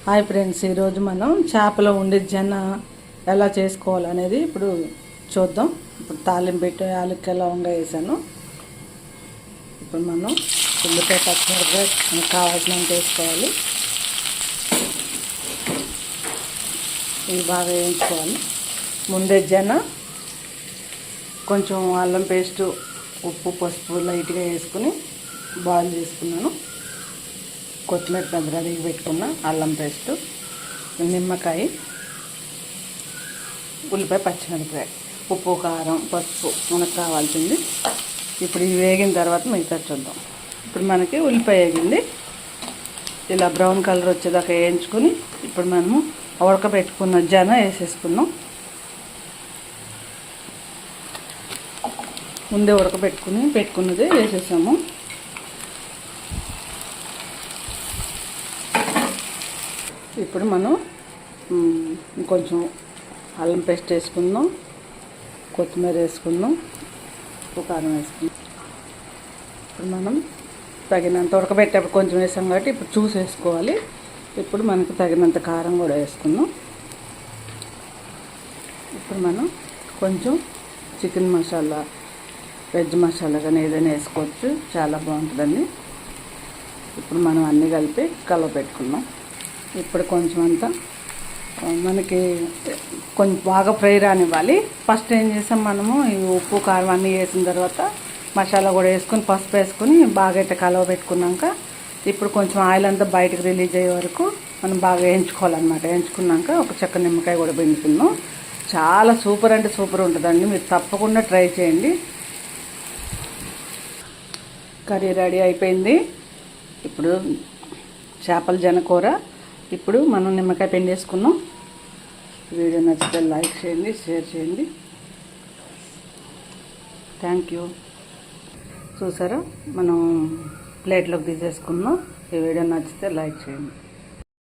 Hi friends, ఈరోజు మనం చేపలో ఉండే జన ఎలా చేసుకోవాలనేది ఇప్పుడు చూద్దాం. ఇప్పుడు తాలింపు పెట్టి యాలక్కాయ లవంగా వేసాను. ఇప్పుడు మనం ఉల్లిపాయ పచ్చిమిరపకాయ మనకు కావాల్సినంత వేసుకోవాలి. ఇవి బాగా వేయించుకోవాలి. ముందే జన కొంచెం అల్లం పేస్టు, ఉప్పు, పసుపు లైట్గా వేసుకుని బాయిల్ చేసుకున్నాను. కొత్తిమీర పెద్ద రెడీగా పెట్టుకున్న అల్లం పేస్టు, నిమ్మకాయ, ఉల్లిపాయ, పచ్చిమిరపకాయ, ఉప్పు, కారం, పసుపు మనకు కావాల్సింది. ఇప్పుడు ఇవి వేగిన తర్వాత మిగతా చూద్దాం. ఇప్పుడు మనకి ఉల్లిపాయ వేగింది. ఇలా బ్రౌన్ కలర్ వచ్చేదాకా వేయించుకొని ఇప్పుడు మనము ఉడకబెట్టుకున్న జన వేసేసుకున్నాం. ముందే పెట్టుకున్నది వేసేసాము. ఇప్పుడు మనం కొంచెం అల్లం పేస్ట్ వేసుకుందాం, కొత్తిమీర వేసుకుందాం, ఉప్పు, కారం వేసుకుందాం. ఇప్పుడు మనం తగినంత ఉడకబెట్టేప్పుడు కొంచెం వేసాం కాబట్టి ఇప్పుడు చూసి వేసుకోవాలి. ఇప్పుడు మనకు తగినంత కారం కూడా వేసుకుందాం. ఇప్పుడు మనం కొంచెం చికెన్ మసాలా, వెజ్ మసాలా కానీ ఏదైనా వేసుకోవచ్చు, చాలా బాగుంటుందండి. ఇప్పుడు మనం అన్నీ కలిపి కలవపెట్టుకుందాం. ఇప్పుడు కొంచెం అంతా మనకి కొంచెం బాగా ఫ్రై రానివ్వాలి. ఫస్ట్ ఏం చేసాం, మనము ఈ ఉప్పు, కారం అన్నీ వేసిన తర్వాత మసాలా కూడా వేసుకొని పసుపు వేసుకొని బాగా అయితే కలవబెట్టుకున్నాక ఇప్పుడు కొంచెం ఆయిల్ అంతా బయటకు రిలీజ్ అయ్యే వరకు మనం బాగా వేయించుకోవాలన్నమాట. వేయించుకున్నాక ఒక చెక్క నిమ్మకాయ కూడా పిండుకుందాం. చాలా సూపర్ అంటే సూపర్ ఉంటుందండి. మీరు తప్పకుండా ట్రై చేయండి. కర్రీ రెడీ అయిపోయింది. ఇప్పుడు చేపల జనకూర ఇప్పుడు మనం నిమ్మకాయ పిండేసుకున్నాం. వీడియో నచ్చితే లైక్ చేయండి, షేర్ చేయండి. Thank you. చూసారా, మనం ప్లేట్లోకి తీసేసుకున్నాం. ఈ వీడియో నచ్చితే లైక్ చేయండి.